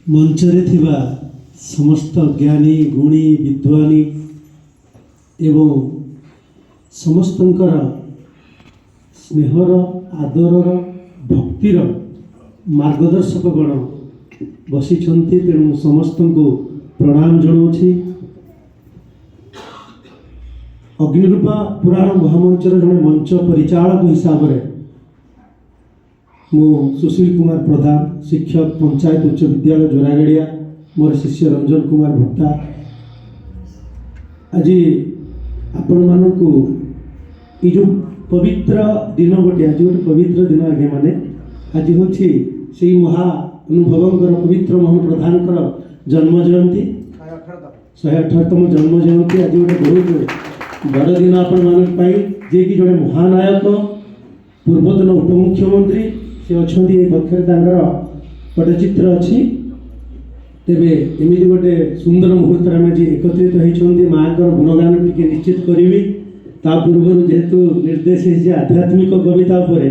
मंचरे थिबा समस्त ज्ञानी गुणी विद्वानी एवं समस्तंकर स्नेहर आदरर भक्तिर मार्गदर्शक गण बसी तेणु समस्त को प्रणाम जनाऊँगी। अग्निरूपा पुराण महामंचर जड़े मंच परिचालक हिसाब से मु सुशील कुमार प्रधान शिक्षक पंचायत उच्च विद्यालय जोरागड़िया मोर शिष्य रंजन कुमार भुट्टा आज आपण मानू ये जो पवित्र दिन गोटे आज गोटे पवित्र दिन आगे माने आज हूँ से महा अनुभवंकर पवित्र मोहन प्रधान जन्म जयंती 118तम जन्म जयंती आज गोटे बहुत बड़ दिन आपण मान जे कि जड़े महानायक पूर्वतन उपमुख्यमंत्री से अच्छा कक्षर पटचित्र अच्छी तेरे एमती गोटे सुंदर मुहूर्त आम आज एकत्रित होती माँ गुणगान टी निश्चित करी ता पूर्व जेहेतु निर्देश है आध्यात्मिक कविता उपर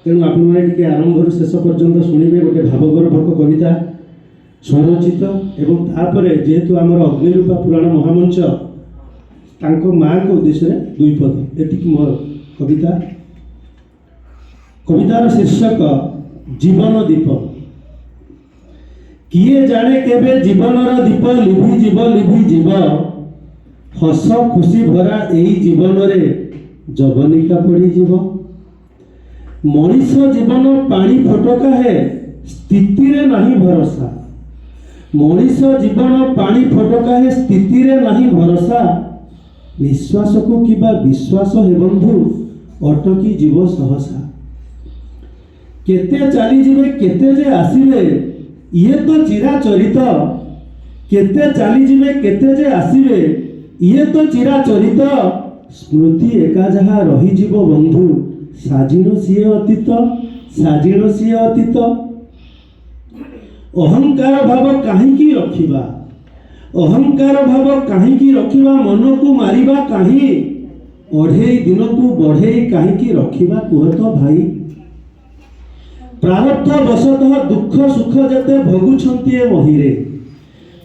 तेणु आपने आरंभ शेष पर्यंत शुणे गोटे भावगर्भक कविता स्वरचित एवं तापर जेहेतु आमर अग्निरूपा पुराण महामंच तांको माँ को उद्देश्य दुई पद एतिक मोर कविता। कवितार शीर्षक जीवन दीप। किए जाने केबे जीवनर दीप लिभि जीव हस खुशी भरा एई जीवन रे जवनिका पड़ी जीव। मनीष जीवन पानी फटका है स्थिति रे नहीं भरोसा। मनीष जीवन पानी फटका है स्थिति रे नहीं भरोसा। निश्वास को किबा विश्वास हे बंधु अटकी जीव सहसा। केते चली जीवे केते जे आसीबे ये तो चिराचरित। केते चली जीवे केते जे आसीबे ये तो चिराचरित। स्मृति एका जहा रही जीव बंधु साजिन सीए अतीत साजिन सीए अतीत। अहंकार भाव काहींकी रखिबा अहंकार भाव काहींकी रखिबा मन को मारिबा काहीं अढ़ेई दिन को बढ़ेई काहींकी रखिबा कुह तो भाई। प्रारब्ध वशतः दुख सुख जते भोगुछंती ए महिरे।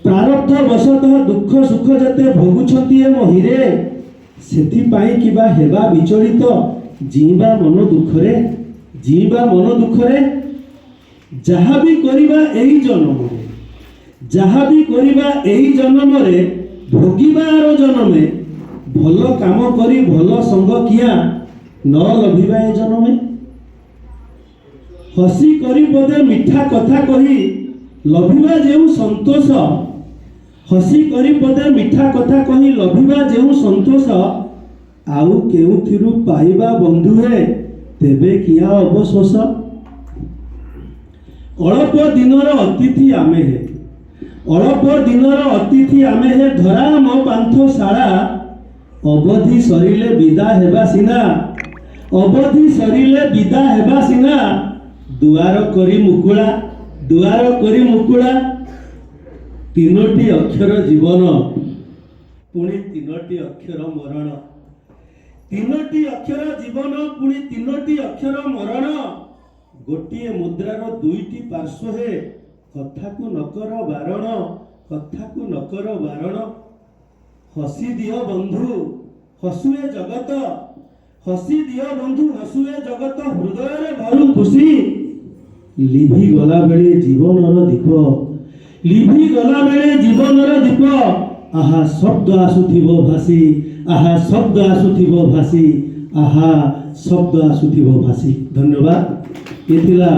प्रारब्ध वशतः दुख सुख जते भोगुछंती ए महिरे सेथि पाई किबा हेबा विचलित जीवा मन दुखरे जीवा मन दुखरे। जहाँ भी करिबा एही जन्म रे जहाँ भी करिबा एही जन्म रे भोगिबार जन्मे भल काम करी भल संग किया न लभिबा ए जन्मे। हसी करी पदे मिठा कथा कही लभिबा जेउ संतोष। हसी करी पदे मिठा कथा कही लभिबा जेउ संतोष आउ केउथिरु पाइबा बंधु हे तेबे किया अवशोष। अल्प दिनर अतिथि आमे हे अल्प दिनर अतिथि आमे हे धरा मो पांथशाला। अवधि सरिले विदा हेबा सिना अवधि सरिले विदा हेबा सिना। दुआर करी मुकुला तीनोटी अक्षर जीवन पुणी तीनोटी अक्षर मरण। तीनोटी अक्षर जीवन पुणी तीनोटी अक्षर मरण। गोटिए मुद्रार दुईटी पार्श्व है कथा को नकर बारण कथा को नकर बारण। हसी दियो बंधु हसुए जगत हसी दियो बंधु हसुए जगत हृदय रे भरू खुशी। लिभि गला बेले जीवनर दीप लिभि गला बेले जीवनर दीप। आहा शब्द आसुथिबो भासी आहा शब्द आसुथिबो भासी आहा शब्द आसुथिबो भासी। धन्यवाद। ये थिला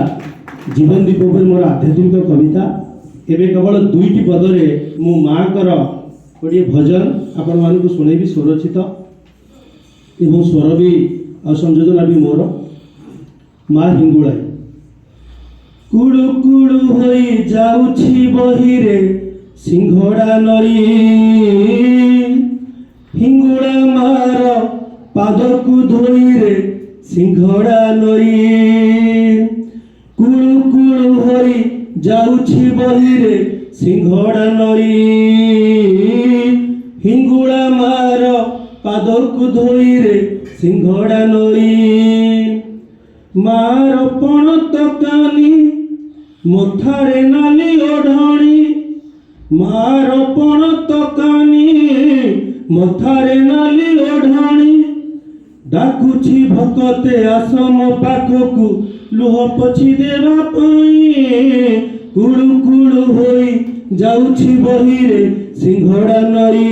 जीवन दीप पर मोर आध्यात्मिक कविता। एबे केवल दुईटी पदरे मो माँ गोटे भजन आपण मानक शुणेबी स्वरचित एवं स्वर भी आ संयोजना भी मोर। माँ हिंगुलाई कुड़ू कुड़ू होई जाउछि बहिरे सिंघड़ा नरी। हिंगुड़ा मार पाद को धोई रे सिंघड़ा नरी। कुड़ू कुड़ू होई जाउछि बहिरे सिंघड़ा नरी। हिंगुड़ा मार पाद को धोई रे सिंघड़ा नरी। मार पण तकानी मथारे नाली ओढ़णी। ମାର ପଣ ତକାନି ମଥାରେ ନାଲି ଓଢ଼ାଣି ଡାକୁଛି ଭକତେ ଆସ ମୋ ପାଖକୁ ଲୁହ ପୋଛି ଦେବା ପାଇଁ କୁଳୁ କୁଳୁ ହୋଇ ଯାଉଛି ବହିରେ ସିଂହଡ଼ା ନଈ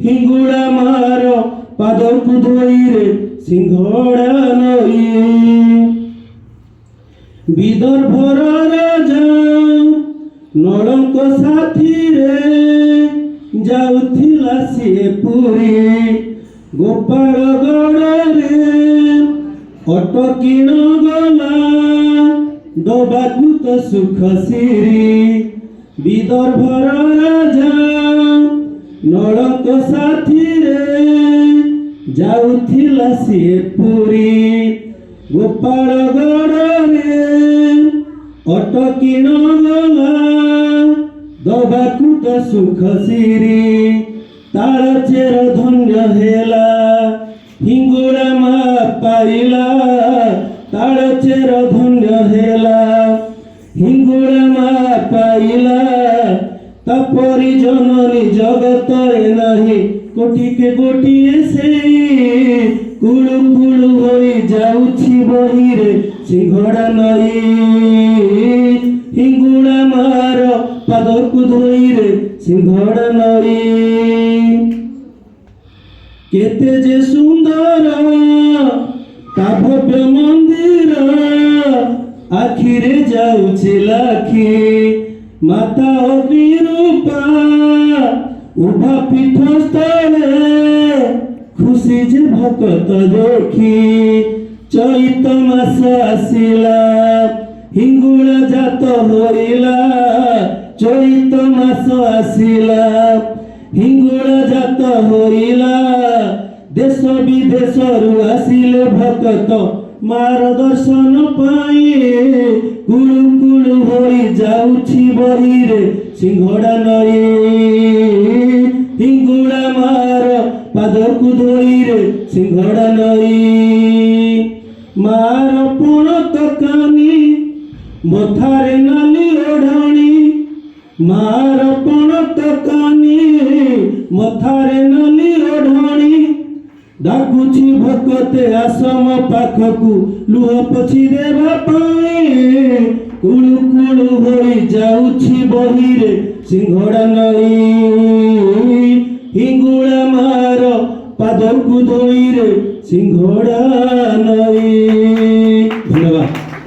ହିଙ୍ଗୁଳା ମାର ପାଦକୁ ଧୋଇରେ ସିଂହଡ଼ା ନଈ ବିଦର୍ଭର ରାଜା ନଳଙ୍କ ସାଥିରେ ଯାଉଥିଲା ସିଏ ପୁରୀ ଗୋପାଳଗଡ଼ରେ ଅଟକିଣ ଗଲା ଦବାକୁ ତ ସୁଖ ସିରି ବିଦର୍ଭର ରାଜା ନଳଙ୍କ ସାଥିରେ ଯାଉଥିଲା ସିଏ ପୁରୀ ଗୋପାଳଗଡ଼ରେ ଅଟକିଣ ଗଲା ଦବାକୁ ତ ସୁଖ ସିରି ତାଳ ଚେର ଧନ୍ୟ ହେଲା ହିଙ୍ଗୁଳା ମା ପାଇଲା ତାଳ ଚେର ଧନ୍ୟ ହେଲା ହିଙ୍ଗୁଳା ମା ପାଇଲା ତା ପରି ଜନନୀ ଜଗତରେ ନାହିଁ କୋଟିକେ ଗୋଟିଏ ସେଇ କୁଳୁ କୁଳୁ ହୋଇ ଯାଉଛି ବହିରେ ସିଂହଡ଼ା ନଈ ହିଙ୍ଗୁଳା ମାର ପାଦକୁ ଧୋଇରେ ସିଂହଡ଼ା ନଈ କେତେ ଯେ ସୁନ୍ଦର ତା ଭବ୍ୟ ମନ୍ଦିର ଆଖିରେ ଯାଉଛି ଲାଖି ମାତା ଅଗ୍ନିରୂପା ଉଭା ପୀଠସ୍ଥଳେ ଖୁସି ଯେ ଭକତ ଦେଖି ଚୈତ ମାସ ଆସିଲା ହିଙ୍ଗୁଳା ଜାତ ହୋଇଲା ଚୈତ ମାସ ଆସିଲା ହିଙ୍ଗୁଳା ଜାତ ହୋଇଲା ଦେଶ ବିଦେଶରୁ ଆସିଲେ ଭକତ ମାର ଦର୍ଶନ ପାଇଁ କୁଳୁ କୁଳୁ ହୋଇ ଯାଉଛି ବହିରେ ସିଂହଡ଼ା ନଈ ହିଙ୍ଗୁଳା ମାର ପାଦକୁ ଧୋଇରେ ସିଂହଡ଼ା ନଈ ମାର ପଣ ତକାନି ମଥାରେ ନାଲି ଓଢ଼ାଣି ମାର ପଣ ତକାନି ମଥାରେ ନାଲି ଓଢ଼ାଣି ଡାକୁଛି ଭକତେ ଆସ ମୋ ପାଖକୁ ଲୁହ ପୋଛି ଦେବା ପାଇଁ କୁଳୁ କୁଳୁ ହୋଇ ଯାଉଛି ବହିରେ ସିଂହଡ଼ା ନଈ ହିଙ୍ଗୁଳା ମାର ପାଦକୁ ଧୋଇରେ ସିଂହଡ଼ା